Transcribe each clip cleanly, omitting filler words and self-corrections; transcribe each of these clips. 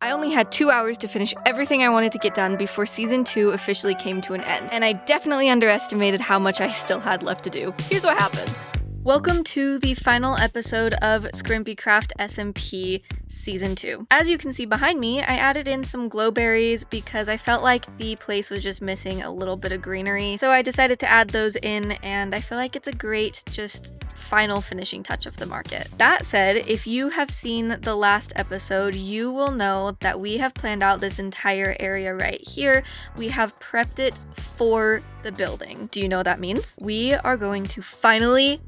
I only had 2 hours to finish everything I wanted to get done before Season 2 officially came to an end, and I definitely underestimated how much I still had left to do. Here's what happened. Welcome to the final episode of SkrimpyCraft SMP Season 2. As you can see behind me, I added in some glowberries because I felt like the place was just missing a little bit of greenery. So I decided to add those in, and I feel like it's a great just final finishing touch of the market. That said, if you have seen the last episode, you will know that we have planned out this entire area right here. We have prepped it for the building. Do you know what that means? We are going to finally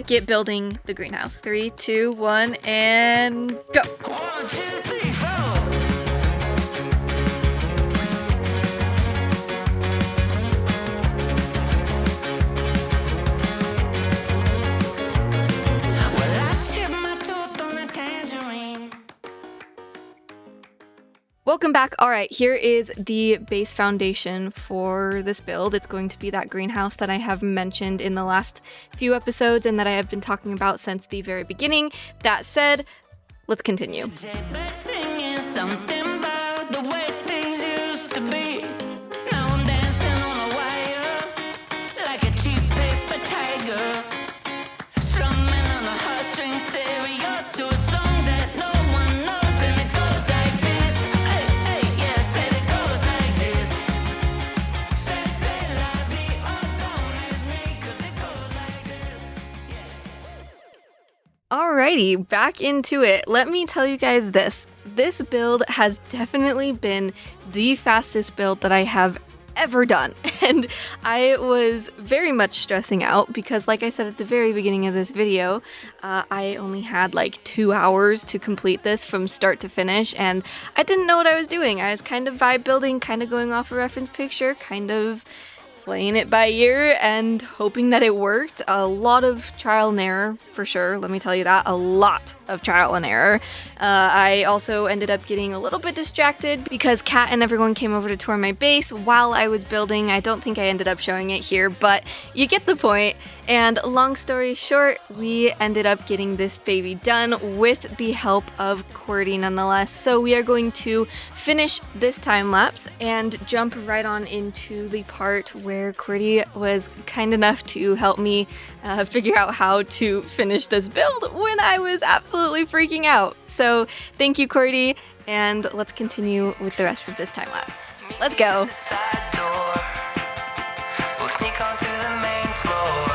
get building the greenhouse. 3, 2, 1, and go. 1, 2, 3, 4. Welcome back. All right, here is the base foundation for this build. It's going to be that greenhouse that I have mentioned in the last few episodes and that I have been talking about since the very beginning. That said, let's continue. Alrighty, back into it. Let me tell you guys this. This build has definitely been the fastest build that I have ever done. And I was very much stressing out because, like I said at the very beginning of this video, I only had like 2 hours to complete this from start to finish, and I didn't know what I was doing. I was kind of vibe building, kind of going off a reference picture, kind of playing it by ear and hoping that it worked. A lot of trial and error, for sure. Let me tell you that. A lot of trial and error. I also ended up getting a little bit distracted because Kat and everyone came over to tour my base while I was building. I don't think I ended up showing it here, but you get the point. And long story short, we ended up getting this baby done with the help of Kikkirie nonetheless. So we are going to finish this time lapse and jump right on into the part where Kikkirie was kind enough to help me figure out how to finish this build when I was absolutely freaking out. So thank you, Kikkirie, and let's continue with the rest of this time lapse. Let's go. We'll sneak on through the main floor.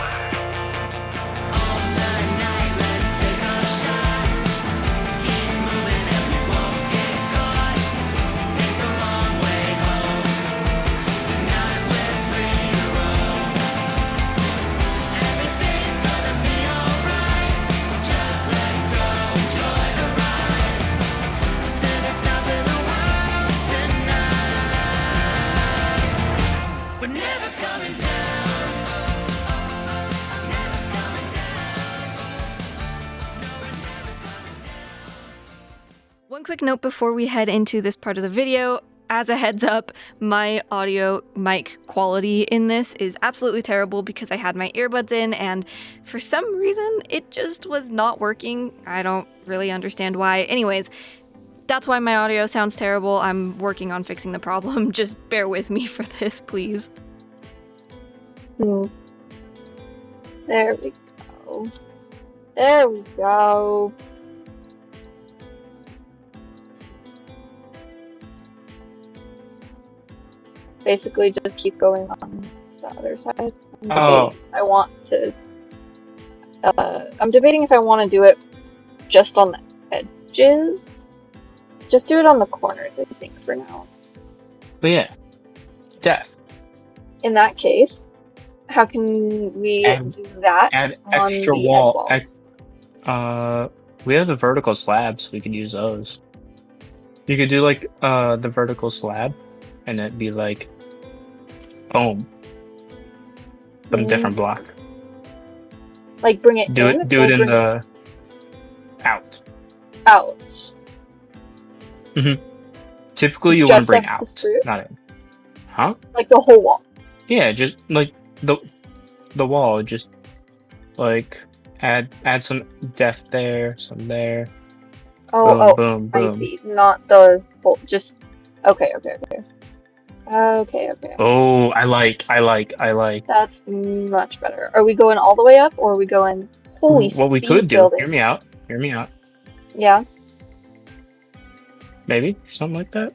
One quick note before we head into this part of the video. As a heads up, my audio mic quality in this is absolutely terrible because I had my earbuds in and for some reason it just was not working. I don't really understand why. Anyways, that's why my audio sounds terrible. I'm working on fixing the problem. Just bear with me for this, please. There we go. There we go. Basically, just keep going on the other side. I'm debating if I want to do it just on the edges. Just do it on the corners, I think, for now. But yeah, Def. In that case, how can we do that Add on extra the wall. edge walls? We have the vertical slabs. We could use those. You could do like the vertical slab, and it'd be like foam, some different block. Like bring it Do in? it. Do it in the out. Out. Typically, you want to bring out, not in. Huh? Like the whole wall. Yeah, just like the wall. Just like add some depth there, some there. Oh, Boom, oh, boom, I boom. see. Not the whole, just, okay, okay, okay. Okay, okay. Oh, I like. That's much better. Are we going all the way up, or are we going, holy What we could speed do, building? hear me out. Hear me out. Yeah, Maybe something like that.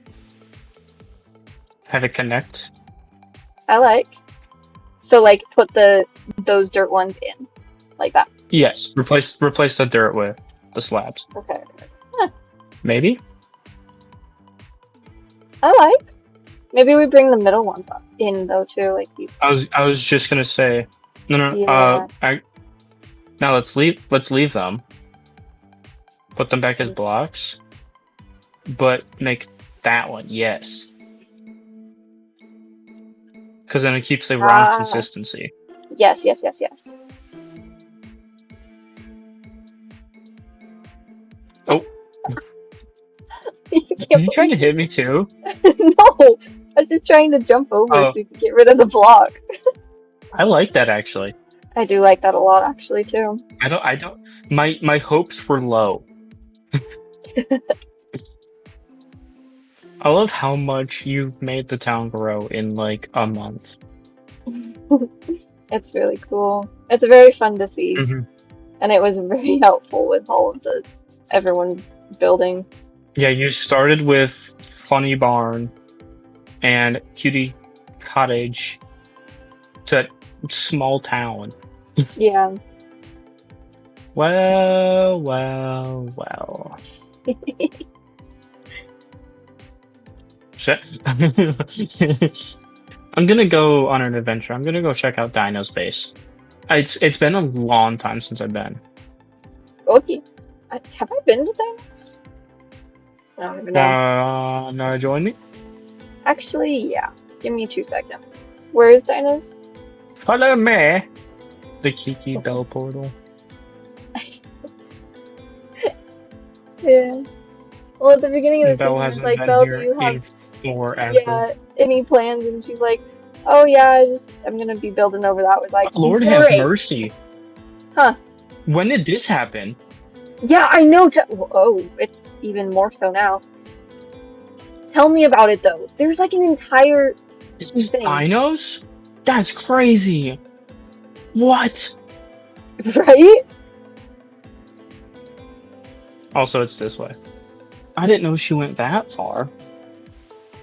Have it connect. I like. So, like, put those dirt ones in, like that. Yes. Replace the dirt with the slabs. Okay. Huh, Maybe. I like. Maybe we bring the middle ones up in though too, like these. I was just gonna say. No, no. Yeah. Now let's leave them. Put them back as blocks. But make that one, yes. Because then it keeps the round Ah, consistency. yes, yes, yes, yes. Oh, You are can't you trying to believe hit me too? No, I was just trying to jump over so Oh, we could get rid of the block. I like that actually. I do like that a lot, actually, too. I don't. My hopes were low. I love how much you've made the town grow in like a month. It's really cool. It's very fun to see, Hmm. and it was very helpful with all of the everyone building. Yeah, you started with Funny Barn and Cutie Cottage to small town. Yeah. Well, well, well. Shit. I'm gonna go on an adventure. I'm gonna go check out Dino's base. It's been a long time since I've been. Okay. Have I been to Dinos? I don't even know. No, join me. Actually, yeah. Give me 2 seconds. Where is Dinos? Follow me. The Kiki Bell portal. Yeah. Well, at the beginning of the Belle season, it's hasn't like, been Belle, do here you in have, forever. yeah, any plans? And she's like, oh yeah, I'm gonna be building over that. I was like, Lord have great. mercy. Huh. When did this happen? Yeah, I know. Oh, it's even more so now. Tell me about it though. There's like an entire thing, Dinos? That's crazy. What? right? Also, it's this way. I didn't know she went that far.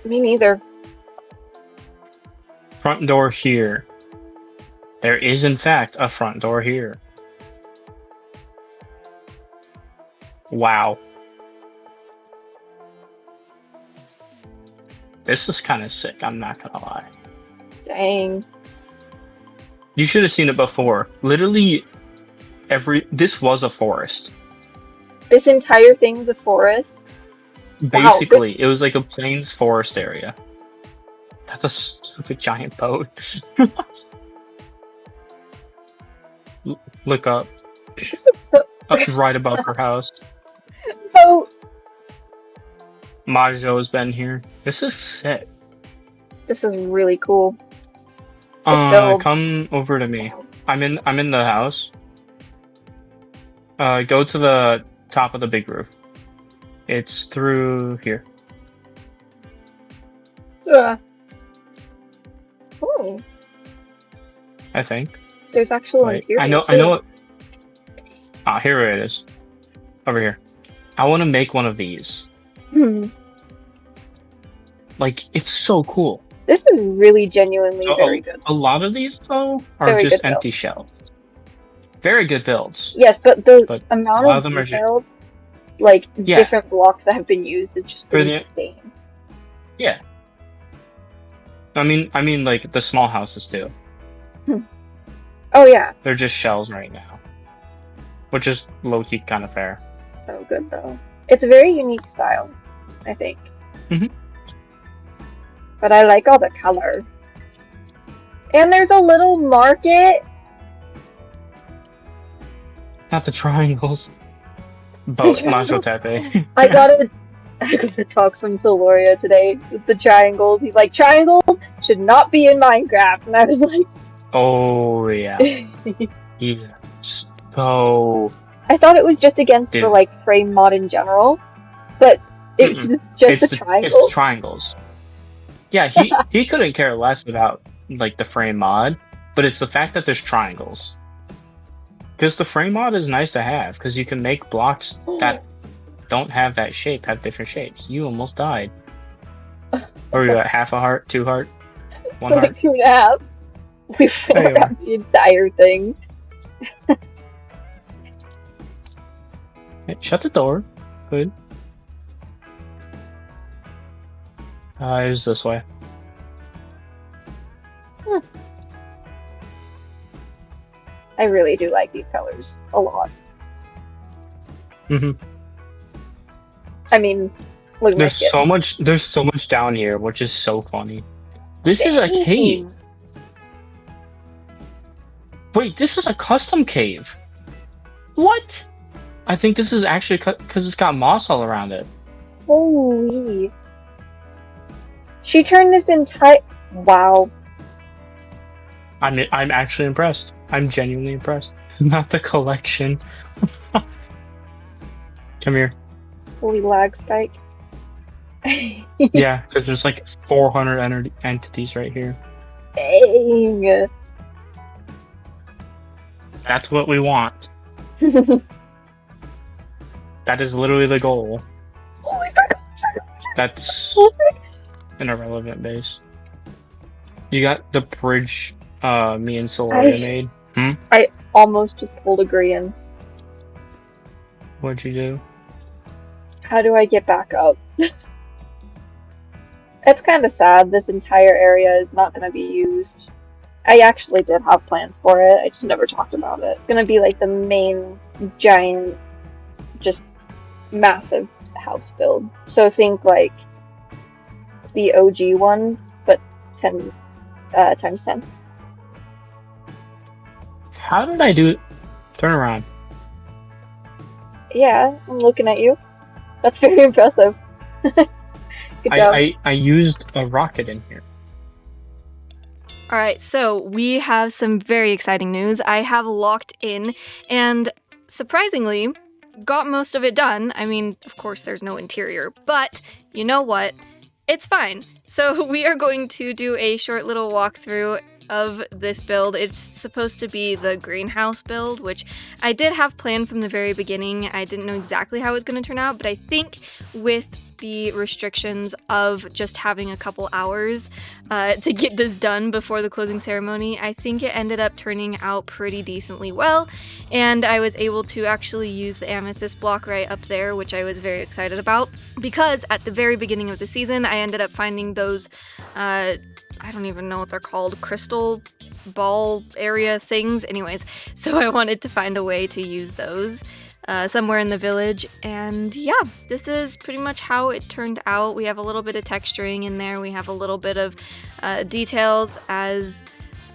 Me neither. Front door here. There is, in fact, a front door here. Wow. This is kind of sick, I'm not gonna lie. Dang. You should have seen it before. Literally, this was a forest. This entire thing's a forest. Wow. Basically, it was like a plains forest area. That's a stupid giant boat. Look up. This is so. Right above her house. So. Majo's been here. This is sick. This is really cool. This build. Come over to me. I'm in the house. Go to the top of the big roof. It's through here. Oh, I think. there's actual Wait, interior. I know. too. Ah, here it is. Over here. I want to make one of these. Like, it's so cool. This is really genuinely So very good. a lot of these though are Very just good build. empty shells. Very good builds. Yes, but the But amount a lot of of them are detail, like Yeah. different blocks that have been used, is just For the- insane. Yeah. I mean, like the small houses too. Oh yeah, They're just shells right now, which is low key kind of fair. so good though. It's a very unique style, I think. Mhm. But I like all the color. And there's a little market. Not the triangles. Both Macho triangles. Tepe. I got a talk from Soloria today with the triangles. He's like, triangles should not be in Minecraft. And I was like, Oh yeah. Yeah. So I thought it was just against the Dude. like frame mod in general, but it's Mm-mm. just the It's triangle. triangles. Yeah, he couldn't care less about like the frame mod, but it's the fact that there's triangles. Because the frame mod is nice to have, because you can make blocks that don't have that shape have different shapes. You almost died. Or you got half a heart, 2 heart, 1 Like heart. 2.5. We There you are. forgot the entire thing. Hey, shut the door. Good. It was this way. I really do like these colors a lot. hmm I mean, look at my skin. There's so much down here, which is so funny. This is a cave. Dang. Wait, this is a custom cave. What? I think this is actually because it's got moss all around it. Holy. She turned this entire. Wow. I'm actually impressed. I'm genuinely impressed. Not the collection. Come here. Holy lag spike. Yeah, because there's like 400 entities right here. Dang. That's what we want. That is literally the goal. That's an irrelevant base. You got the bridge me and Solaria made? I almost just pulled a Grian. What'd you do? How do I get back up? It's kind of sad. This entire area is not going to be used. I actually did have plans for it. I just never talked about it. It's going to be like the main giant, just massive house build. So think like the OG one, but 10 times 10. How did I do it? Turn around. Yeah, I'm looking at you. That's very impressive. Good job. I used a rocket in here. All right, so we have some very exciting news. I have locked in and surprisingly got most of it done. I mean, of course, there's no interior, but you know what? It's fine. So we are going to do a short little walkthrough of this build. It's supposed to be the greenhouse build, which I did have planned from the very beginning. I didn't know exactly how it was going to turn out, but I think with the restrictions of just having a couple hours to get this done before the closing ceremony, I think it ended up turning out pretty decently well, and I was able to actually use the amethyst block right up there, which I was very excited about, because at the very beginning of the season, I ended up finding those I don't even know what they're called, crystal ball area things. Anyways, so I wanted to find a way to use those somewhere in the village. And yeah, this is pretty much how it turned out. We have a little bit of texturing in there. We have a little bit of details as...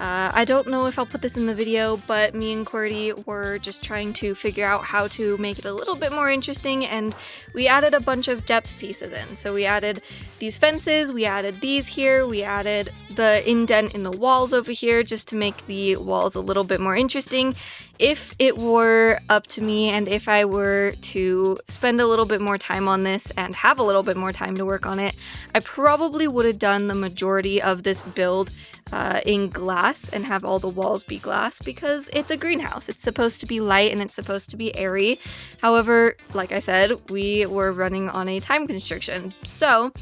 I don't know if I'll put this in the video, but me and Cordy were just trying to figure out how to make it a little bit more interesting, and we added a bunch of depth pieces in. So we added these fences, we added these here, we added the indent in the walls over here just to make the walls a little bit more interesting. If it were up to me and if I were to spend a little bit more time on this and have a little bit more time to work on it, I probably would have done the majority of this build in glass and have all the walls be glass because it's a greenhouse. It's supposed to be light and it's supposed to be airy. However, like I said, we were running on a time constriction. So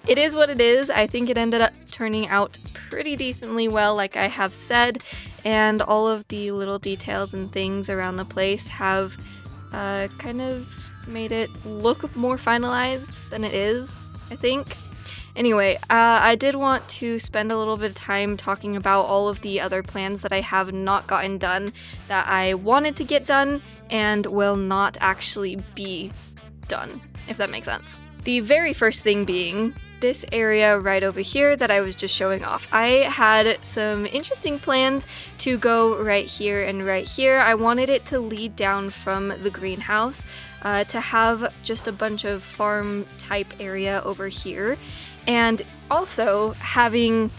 it is what it is. I think it ended up turning out pretty decently well, like I have said, and all of the little details and things around the place have kind of made it look more finalized than it is, I think. Anyway, I did want to spend a little bit of time talking about all of the other plans that I have not gotten done, that I wanted to get done, and will not actually be done, if that makes sense. The very first thing being this area right over here that I was just showing off. I had some interesting plans to go right here and right here. I wanted it to lead down from the greenhouse to have just a bunch of farm type area over here, and also having,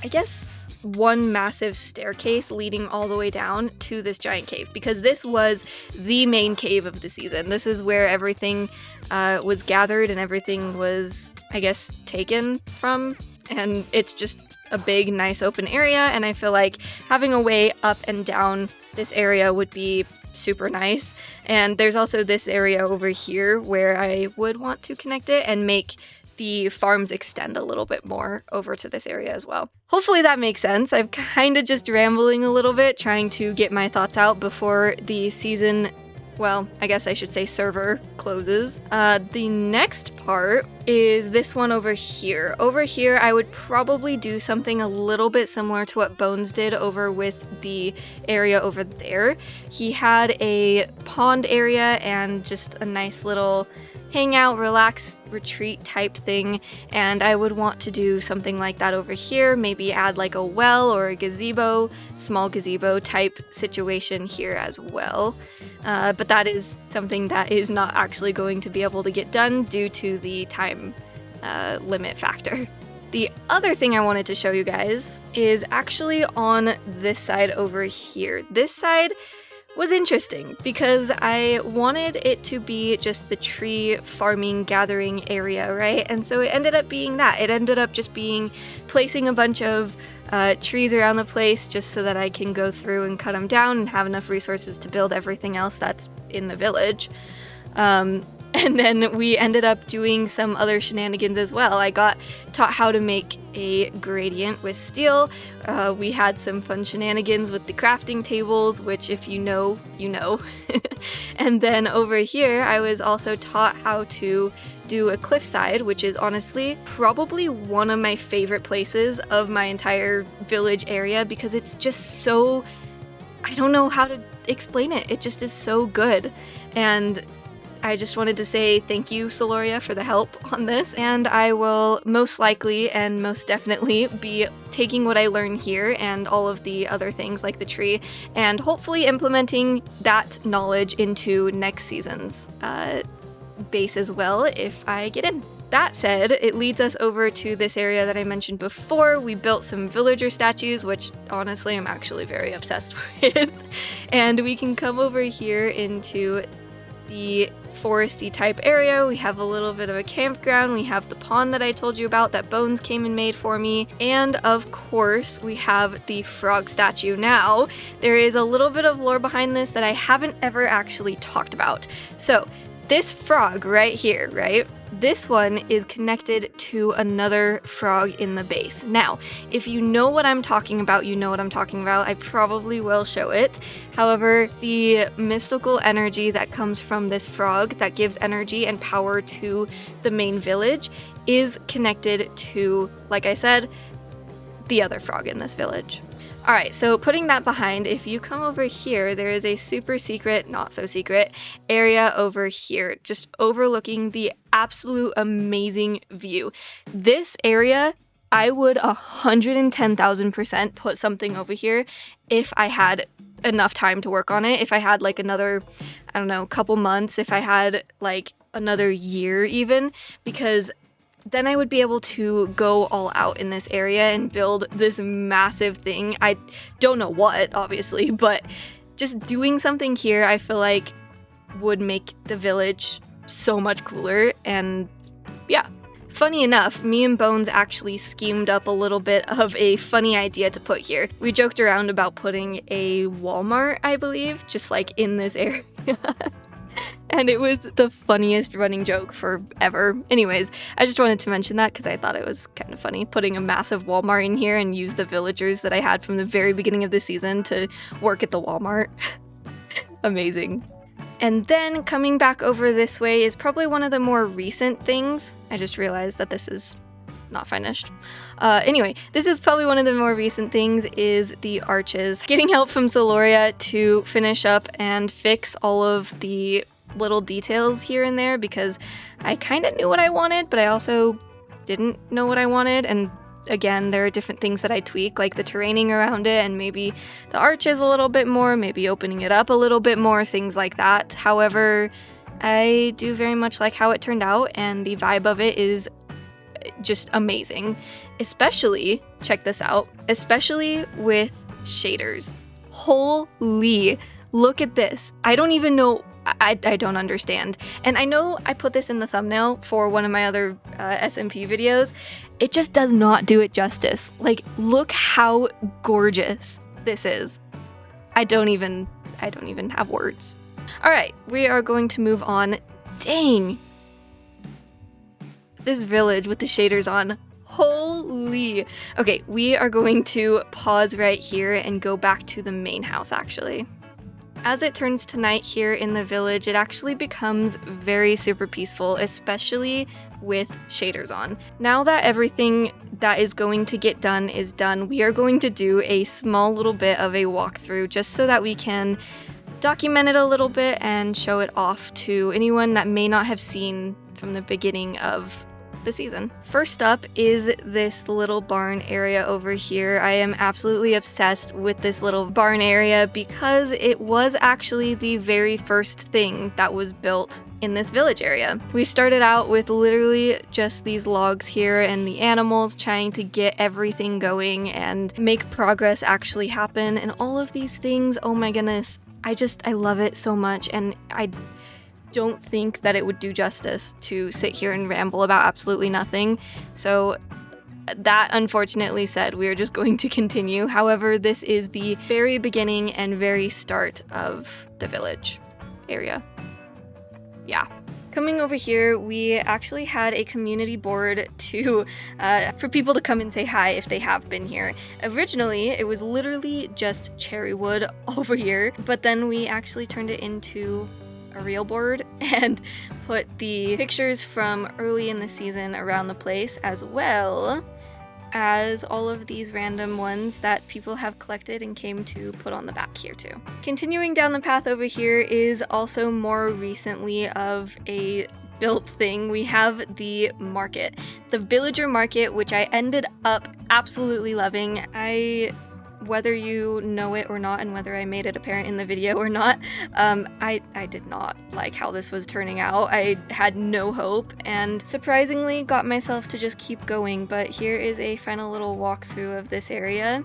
I guess, one massive staircase leading all the way down to this giant cave, because this was the main cave of the season. This is where everything was gathered and everything was, I guess, taken from, and it's just a big, nice open area, and I feel like having a way up and down this area would be super nice. And there's also this area over here where I would want to connect it and make the farms extend a little bit more over to this area as well. Hopefully that makes sense. I'm kind of just rambling a little bit, trying to get my thoughts out before the season, well, I guess I should say server closes. The next part is this one over here. Over here, I would probably do something a little bit similar to what Bones did over with the area over there. He had a pond area and just a nice little hangout, relax, retreat type thing, and I would want to do something like that over here, maybe add like a well or a gazebo, small gazebo type situation here as well. But that is something that is not actually going to be able to get done due to the time limit factor. The other thing I wanted to show you guys is actually on this side over here. This side was interesting because I wanted it to be just the tree farming gathering area, right? And so it ended up being that. It ended up just being placing a bunch of trees around the place just so that I can go through and cut them down and have enough resources to build everything else that's in the village. And then we ended up doing some other shenanigans as well. I got taught how to make a gradient with steel. We had some fun shenanigans with the crafting tables, which if you know, you know. And then over here, I was also taught how to do a cliffside, which is honestly probably one of my favorite places of my entire village area because it's just so, I don't know how to explain it. It just is so good. And I just wanted to say thank you, Soloria, for the help on this, and I will most likely and most definitely be taking what I learn here and all of the other things like the tree, and hopefully implementing that knowledge into next season's base as well if I get in. That said, it leads us over to this area that I mentioned before. We built some villager statues, which honestly I'm actually very obsessed with, and we can come over here into the foresty type area. We have a little bit of a campground. We have the pond that I told you about that Bones came and made for me. And of course, we have the frog statue. Now, there is a little bit of lore behind this that I haven't ever actually talked about. So, this frog right here, right? This one is connected to another frog in the base. Now, if you know what I'm talking about, you know what I'm talking about. I probably will show it. However, the mystical energy that comes from this frog that gives energy and power to the main village is connected to, like I said, the other frog in this village. Alright, so putting that behind, if you come over here, there is a super secret, not so secret, area over here, just overlooking the absolute amazing view. This area, I would 110,000% put something over here if I had enough time to work on it. If I had like another, I don't know, couple months, if I had like another year even, because then I would be able to go all out in this area and build this massive thing. I don't know what, obviously, but just doing something here I feel like would make the village so much cooler. And yeah, funny enough, me and Bones actually schemed up a little bit of a funny idea to put here. We joked around about putting a Walmart, I believe, just like in this area. And it was the funniest running joke forever. Anyways, I just wanted to mention that because I thought it was kind of funny, putting a massive Walmart in here and use the villagers that I had from the very beginning of the season to work at the Walmart. Amazing. And then coming back over this way is probably one of the more recent things. I just realized that this is not finished. Anyway, this is probably one of the more recent things is the arches. Getting help from Soloria to finish up and fix all of the little details here and there because I kind of knew what I wanted, but I also didn't know what I wanted. And again, there are different things that I tweak, like the terraining around it and maybe the arches a little bit more, maybe opening it up a little bit more, things like that. However, I do very much like how it turned out and the vibe of it is just amazing. Especially, check this out, especially with shaders. Holy, look at this. I don't even know, I don't understand. And I know I put this in the thumbnail for one of my other SMP videos. It just does not do it justice. Like, look how gorgeous this is. I don't even have words. All right, we are going to move on. Dang. This village with the shaders on. Holy. Okay, we are going to pause right here and go back to the main house, actually. As it turns to night here in the village, it actually becomes very super peaceful, especially with shaders on. Now that everything that is going to get done is done, we are going to do a small little bit of a walkthrough just so that we can document it a little bit and show it off to anyone that may not have seen from the beginning of the season. First up is this little barn area over here. I am absolutely obsessed with this little barn area because it was actually the very first thing that was built in this village area. We started out with literally just these logs here and the animals, trying to get everything going and make progress actually happen, and all of these things, oh my goodness, I love it so much, and I don't think that it would do justice to sit here and ramble about absolutely nothing. So that unfortunately said, we are just going to continue. However, this is the very beginning and very start of the village area. Yeah. Coming over here, we actually had a community board to for people to come and say hi if they have been here. Originally, it was literally just cherry wood over here, but then we actually turned it into a real board and put the pictures from early in the season around the place, as well as all of these random ones that people have collected and came to put on the back here too. Continuing down the path over here is also more recently of a built thing. We have the market, the villager market, which I ended up absolutely loving. Whether you know it or not, and whether I made it apparent in the video or not, I did not like how this was turning out. I had no hope, and surprisingly got myself to just keep going. But here is a final little walkthrough of this area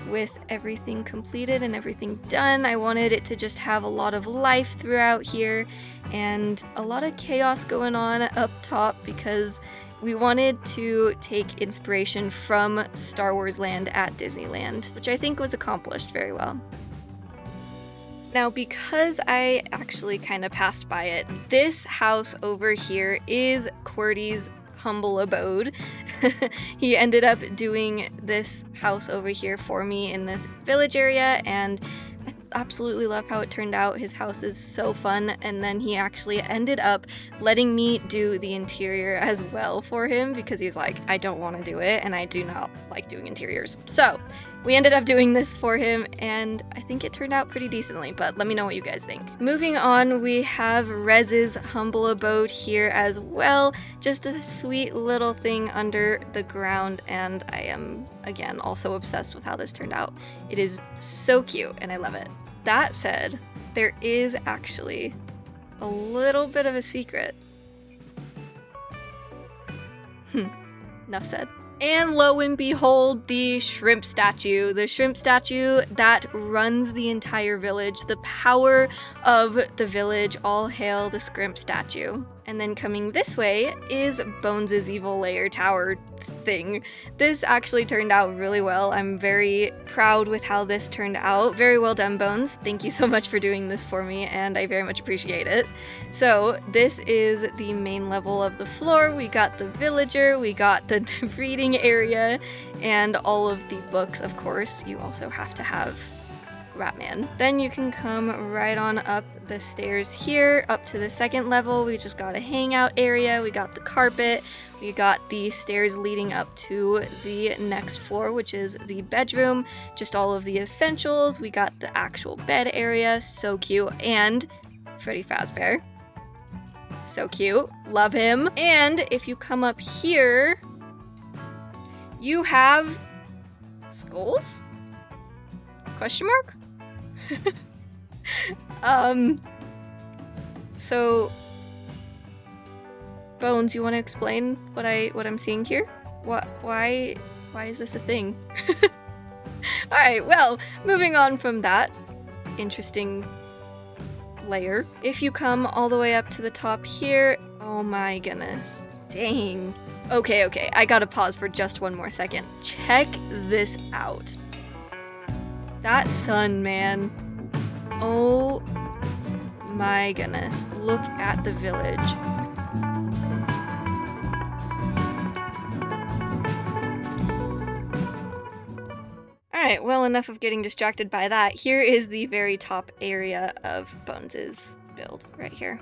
with everything completed and everything done. I wanted it to just have a lot of life throughout here and a lot of chaos going on up top, because we wanted to take inspiration from Star Wars Land at Disneyland, which I think was accomplished very well. Now, because I actually kind of passed by it, this house over here is QWERTY's humble abode. He ended up doing this house over here for me in this village area, and I absolutely love how it turned out. His house is so fun, and then he actually ended up letting me do the interior as well for him, because he's like, I don't want to do it, and I do not like doing interiors. So we ended up doing this for him, and I think it turned out pretty decently, but let me know what you guys think. Moving on, we have Rez's humble abode here as well. Just a sweet little thing under the ground, and I am, again, also obsessed with how this turned out. It is so cute, and I love it. That said, there is actually a little bit of a secret. Enough said. And lo and behold, the shrimp statue. The shrimp statue that runs the entire village. The power of the village. All hail the Skrimp statue. And then coming this way is Bones' evil lair tower thing. This actually turned out really well. I'm very proud with how this turned out. Very well done, Bones. Thank you so much for doing this for me, and I very much appreciate it. So this is the main level of the floor. We got the villager, we got the reading area, and all of the books, of course. You also have to have Ratman. Then you can come right on up the stairs here, up to the second level. We just got a hangout area, we got the carpet, we got the stairs leading up to the next floor, which is the bedroom, just all of the essentials. We got the actual bed area, so cute, and Freddy Fazbear. So cute, love him. And if you come up here, you have skulls? Question mark? So Bones, you want to explain what I'm seeing here? Why is this a thing? All right, well, moving on from that interesting layer. If you come all the way up to the top here, oh my goodness. Dang. Okay, I gotta pause for just one more second. Check this out. That sun, man. Oh my goodness. Look at the village. Alright, well, enough of getting distracted by that. Here is the very top area of Bones' build, right here.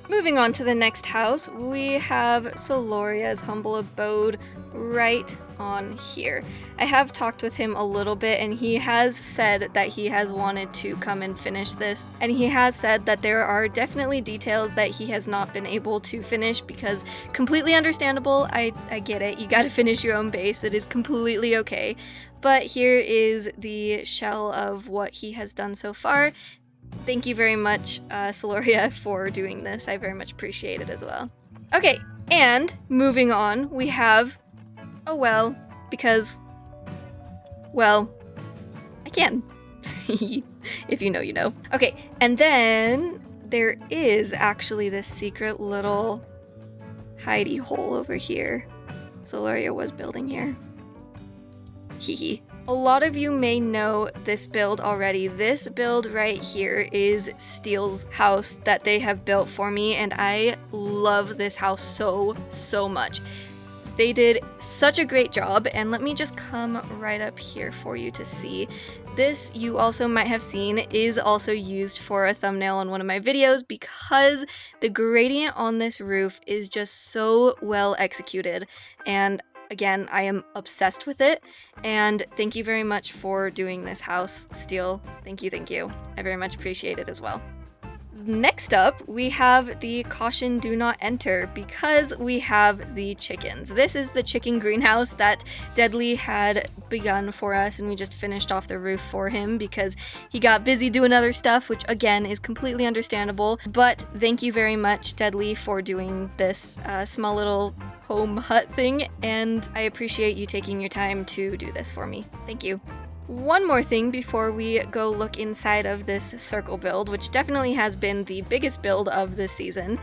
Moving on to the next house, we have Soloria's humble abode right on here. I have talked with him a little bit, and he has said that he has wanted to come and finish this, and he has said that there are definitely details that he has not been able to finish, because completely understandable. I get it, you gotta finish your own base, it is completely okay. But here is the shell of what he has done so far. Thank you very much, Soloria, for doing this. I very much appreciate it as well. Okay, and moving on, we have a well, because, well, I can. If you know, you know. Okay, and then there is actually this secret little hidey hole over here. Soloria was building here. Hee. A lot of you may know this build already. This build right here is Steel's house that they have built for me, and I love this house so much. They did such a great job, and let me just come right up here for you to see. This, you also might have seen, is also used for a thumbnail on one of my videos because the gradient on this roof is just so well executed, and again, I am obsessed with it, and thank you very much for doing this house, Steel. Thank you. I very much appreciate it as well. Next up, we have the caution do not enter because we have the chickens. This is the chicken greenhouse that Deadly had begun for us, and we just finished off the roof for him because he got busy doing other stuff, which again is completely understandable. But thank you very much, Deadly, for doing this small little home hut thing, and I appreciate you taking your time to do this for me. Thank you. One more thing before we go look inside of this circle build, which definitely has been the biggest build of this season.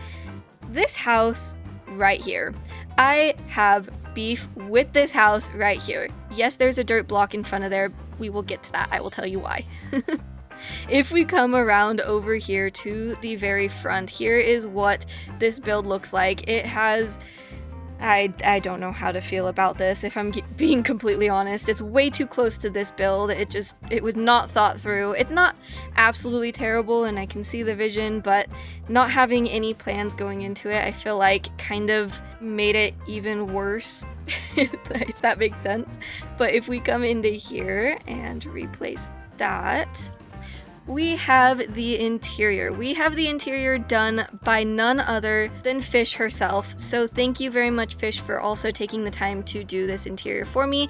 This house right here. I have beef with this house right here. Yes, there's a dirt block in front of there. We will get to that. I will tell you why. If we come around over here to the very front, here is what this build looks like. It has... I don't know how to feel about this, if I'm being completely honest. It's way too close to this build. It was not thought through. It's not absolutely terrible, and I can see the vision, but not having any plans going into it, I feel like kind of made it even worse, if that makes sense. But if we come into here and replace that, we have the interior. We have the interior done by none other than Fish herself. So thank you very much, Fish, for also taking the time to do this interior for me.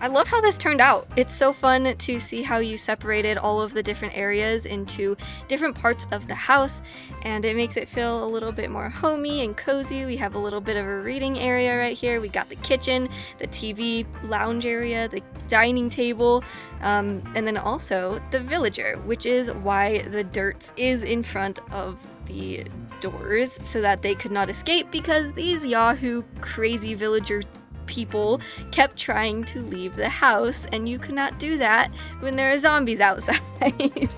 I love how this turned out. It's so fun to see how you separated all of the different areas into different parts of the house, and it makes it feel a little bit more homey and cozy. We have a little bit of a reading area right here. We got the kitchen, the TV lounge area, the dining table, and then also the villager, which is why the dirt is in front of the doors so that they could not escape, because these Yahoo crazy villager people kept trying to leave the house, and you could not do that when there are zombies outside.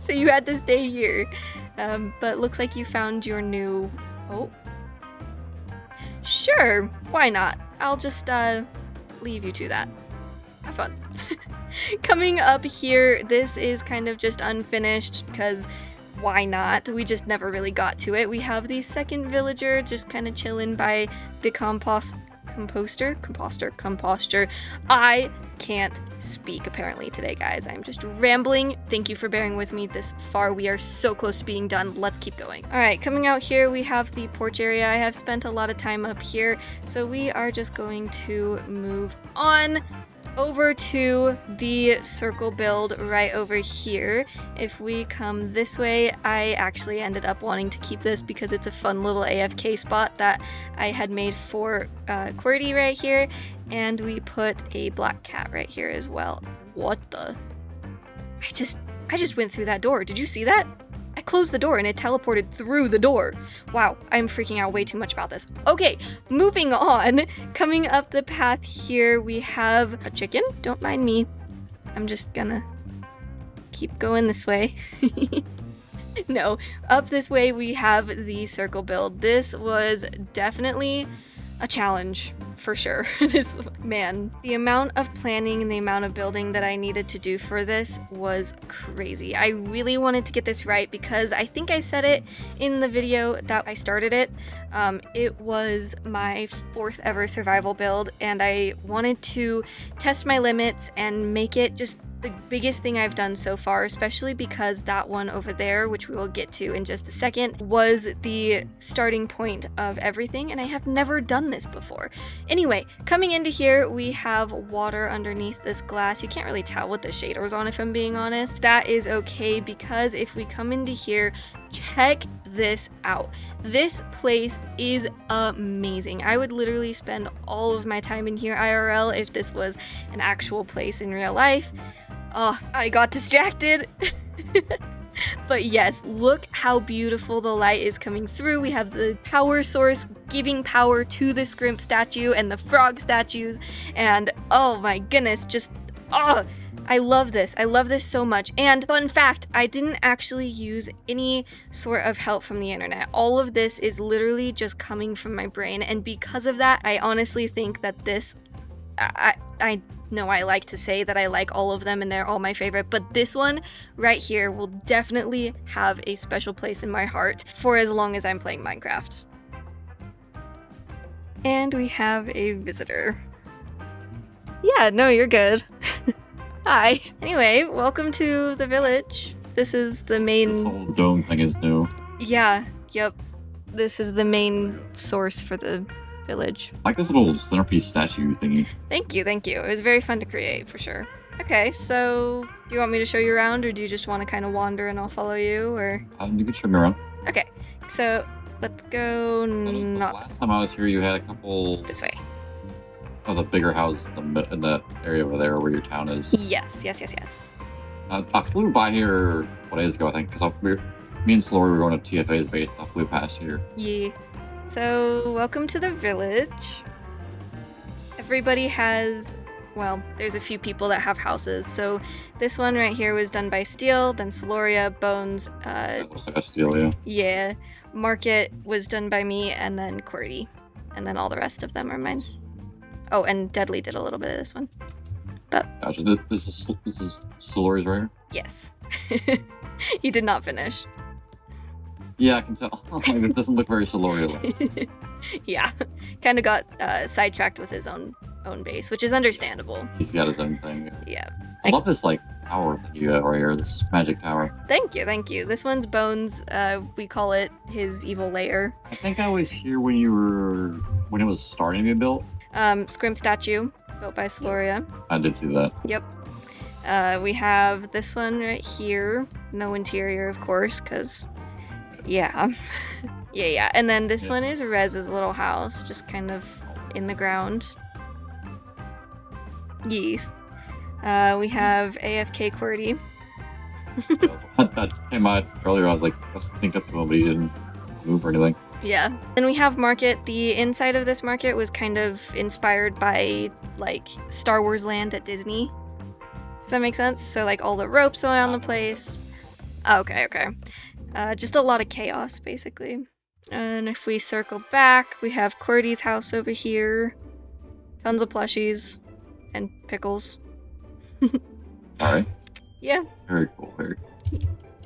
So you had to stay here. But looks like you found your new... Oh. Sure, why not? I'll just leave you to that. Have fun. Coming up here, this is kind of just unfinished because why not? We just never really got to it. We have the second villager just kind of chilling by the composter. I can't speak apparently today, guys. I'm just rambling. Thank you for bearing with me this far. We are so close to being done. Let's keep going. All right, coming out here, we have the porch area. I have spent a lot of time up here, so we are just going to move on over to the circle build right over here. If we come this way, I actually ended up wanting to keep this because it's a fun little AFK spot that I had made for Kikkirie right here, and we put a black cat right here as well. What the? I just went through that door. Did you see that? I closed the door and it teleported through the door. Wow, I'm freaking out way too much about this. Okay, moving on. Coming up the path here, we have a chicken. Don't mind me. I'm just gonna keep going this way. No, up this way we have the circle build. This was definitely a challenge for sure. The amount of planning and the amount of building that I needed to do for this was crazy. I really wanted to get this right because I think I said it in the video that I started it. It was my 4th ever survival build, and I wanted to test my limits and make it just the biggest thing I've done so far, especially because that one over there, which we will get to in just a second, was the starting point of everything, and I have never done this before. Anyway, coming into here, we have water underneath this glass. You can't really tell what the shader's on, if I'm being honest. That is okay, because if we come into here, check this out. This place is amazing. I would literally spend all of my time in here IRL if this was an actual place in real life. Oh, I got distracted. But yes, look how beautiful the light is coming through. We have the power source giving power to the Skrimp statue and the frog statues. And oh my goodness, just, oh, I love this. I love this so much. And fun fact, I didn't actually use any sort of help from the internet. All of this is literally just coming from my brain. And because of that, I honestly think that this, I know I like to say that I like all of them and they're all my favorite, but this one right here will definitely have a special place in my heart for as long as I'm playing Minecraft. And we have a visitor. Yeah, no, you're good. Hi. Anyway, welcome to the village. This is the main... This whole dome thing is new. Yeah, yep. This is the main source for the village. I like this little centerpiece statue thingy. Thank you, thank you. It was very fun to create, for sure. Okay, so do you want me to show you around, or do you just want to kind of wander and I'll follow you, or? You can show me around. Okay, so let's go not Last time I was here, you had a couple this way. of the bigger houses in that area over there where your town is. Yes. I flew by here 4 days ago, I think, because me and Slory were going to TFA's base, and I flew past here. Yeah. So, welcome to the village. Everybody has, well, there's a few people that have houses. So, this one right here was done by Steel, then Soloria, Bones, It looks like a steel, yeah. yeah, Market was done by me, and then Kikkirie. And then all the rest of them are mine. Oh, and Deadly did a little bit of this one. But Gotcha. This is Solori's right here? yes. He did not finish. Yeah, I can tell. This doesn't look very Solori-like. Yeah. Kind of got sidetracked with his own base, which is understandable. He's got his own thing. Yeah. I love this, like, tower that you have right here, this magic tower. Thank you. This one's Bones. We call it his evil lair. I think I was here when it was starting to be built. Skrimp statue, built by Soloria. I did see that. Yep. We have this one right here. No interior, of course, because, yeah. yeah. And then this one is Rez's little house, just kind of in the ground. Yes. We have AFK Kikkirie. That came out earlier. I was like, let's think up to him, but he didn't move or anything. Yeah. Then we have Market. The inside of this market was kind of inspired by, like, Star Wars Land at Disney. Does that make sense? So, like, all the ropes around the place. Oh, okay. Just a lot of chaos, basically. And if we circle back, we have Kikkirie's house over here. Tons of plushies. And pickles. Alright. Yeah. Very cool.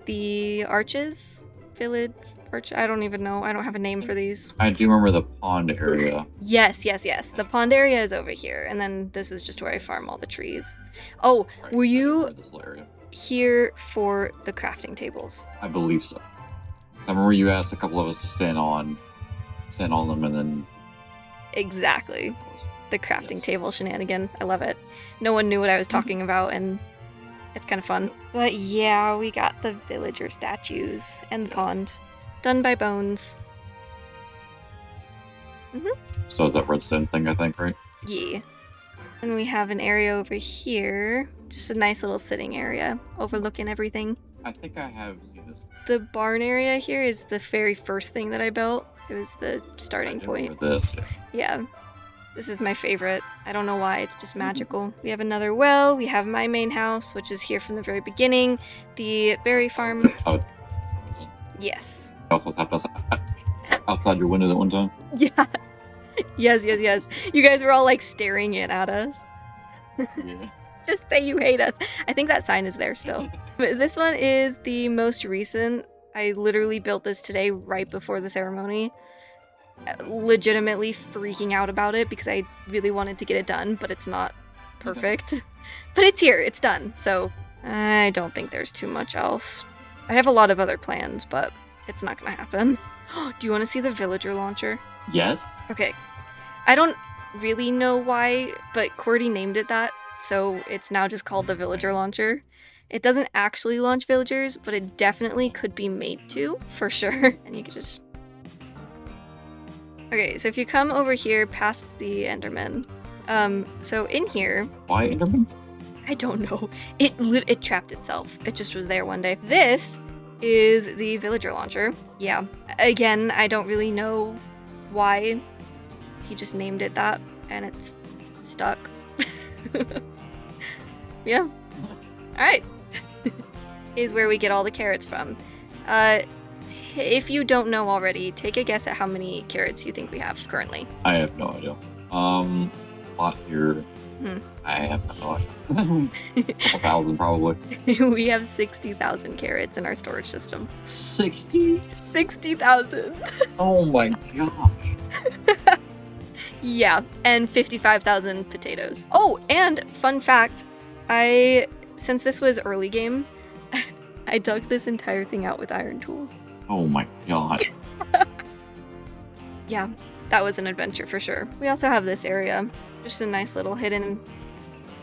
The arches? Village? Arch? I don't even know. I don't have a name for these. I do remember the pond area. Yes. The pond area is over here. And then this is just where I farm all the trees. Oh, Right, were I you remember this little area. here for the crafting tables? I believe so. I remember you asked a couple of us to stand on them, and then Exactly. the crafting Yes. table shenanigan. I love it. No one knew what I was talking about, and it's kind of fun. But yeah, we got the villager statues and the pond. Done by Bones. So is that redstone thing, I think, right? Yeah. And we have an area over here. Just a nice little sitting area overlooking everything. I think I have seen this. The barn area here is the very first thing that I built. It was the starting I do point. remember this. Yeah. This is my favorite. I don't know why, it's just magical. We have another well. We have my main house, which is here from the very beginning. The berry farm. Oh, Yes. also tapped us outside your window that one time. Yeah. Yes. You guys were all like staring in at us. Yeah. Just say you hate us. I think that sign is there still. But this one is the most recent. I literally built this today right before the ceremony. Legitimately freaking out about it because I really wanted to get it done, but it's not perfect. But it's here, it's done. So I don't think there's too much else. I have a lot of other plans, but it's not gonna happen. Do you want to see the villager launcher? Yes. Okay. I don't really know why, but Cordy named it that, so it's now just called the villager launcher. It doesn't actually launch villagers, but it definitely could be made to, for sure. And you could just... Okay, so if you come over here past the Enderman, so in here, Why Enderman? I don't know. It trapped itself. It just was there one day. This is the villager launcher. Yeah. Again, I don't really know why. He just named it that, and it's stuck. Yeah. Alright. Is where we get all the carrots from. If you don't know already, take a guess at how many carrots you think we have currently. I have no idea. Lot here. I have no idea. Couple thousand probably. We have 60,000 carrots in our storage system. 60? 60,000! Oh my gosh. Yeah, and 55,000 potatoes. Oh, and fun fact, since this was early game, I dug this entire thing out with iron tools. Oh my god. Yeah, that was an adventure for sure. We also have this area, just a nice little hidden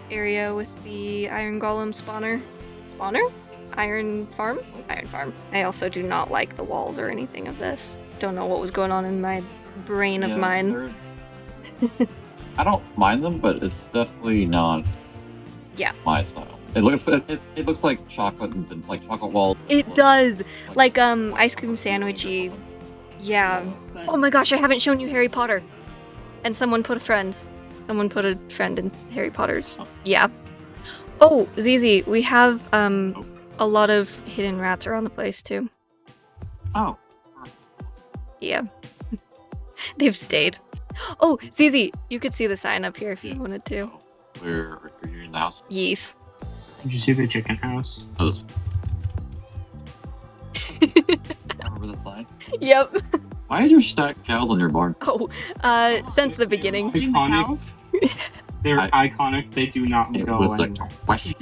area with the iron golem spawner. Spawner? Iron farm? Iron farm. I also do not like the walls or anything of this. Don't know what was going on in my brain of mine. I don't mind them, but it's definitely not my style. It looks like chocolate and like chocolate walls. It does. Like ice cream sandwichy. Yeah. Oh my gosh, I haven't shown you Harry Potter. And someone put a friend. Someone put a friend in Harry Potter's. Yeah. Oh, ZZ, we have a lot of hidden rats around the place too. Oh. Yeah. They've stayed. Oh, ZZ, you could see the sign up here if you wanted to. Where are you in the house? Yes. Did you see the chicken house? Oh, this. Remember the sign? Yep. Why is there stacked cows on your barn? Oh, since the beginning. Watching the Iconic. cows? They're iconic. They do not It go was a anywhere. question.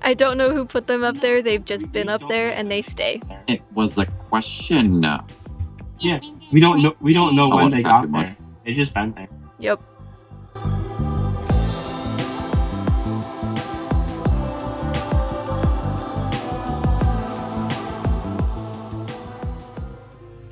I don't know who put them up there. They've just been up there and they stay. It was a question. Yeah, we don't know. We don't know I when watched they that got too much. there. They just been there. Yep.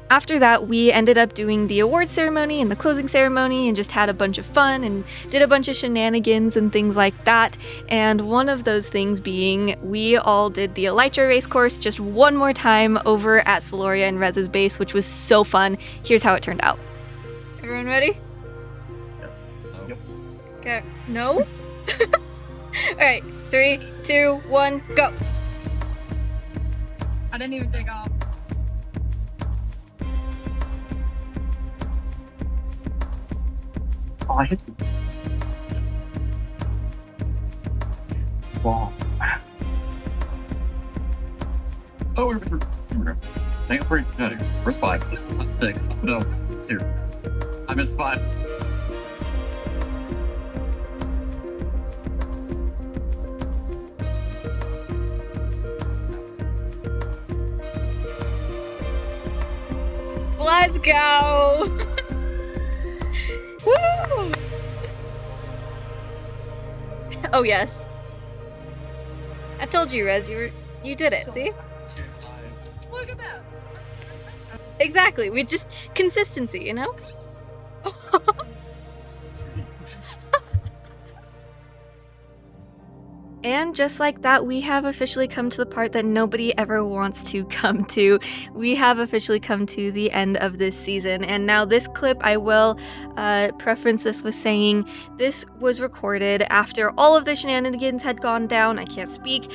After that, we ended up doing the award ceremony and the closing ceremony and just had a bunch of fun and did a bunch of shenanigans and things like that. And one of those things being, we all did the Elytra race course just one more time over at Celoria and Rez's base, which was so fun. Here's how it turned out. Everyone ready? Yep. Okay. No? Alright, 3, 2, 1, go! I didn't even take off. Oh, I hit the wall. Oh, we're Thank you for Where's 5? That's 6. No, 2. I missed 5. Let's go! Woo! Oh yes. I told you, Rez, you did it, see? Look at that. Exactly. We just consistency, you know? And just like that, we have officially come to the part that nobody ever wants to come to. We have officially come to the end of this season. And now this clip, I will preference this with saying this was recorded after all of the shenanigans had gone down. I can't speak.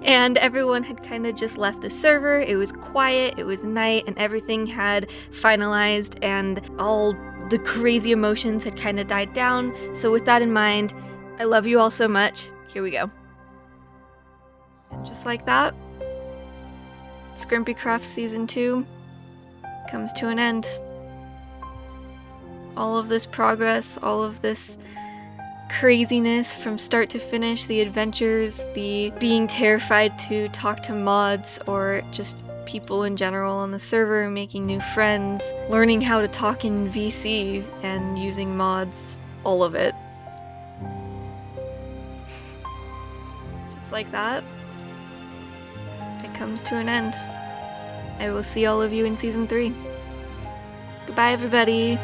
And everyone had kind of just left the server. It was quiet, it was night, and everything had finalized, and all the crazy emotions had kind of died down. So with that in mind, I love you all so much. Here we go. And just like that, SkrimpyCraft Season 2 comes to an end. All of this progress, all of this craziness from start to finish, the adventures, the being terrified to talk to mods or just people in general on the server, making new friends, learning how to talk in VC and using mods, all of it. Just like that, it comes to an end. I will see all of you in Season 3. Goodbye, everybody.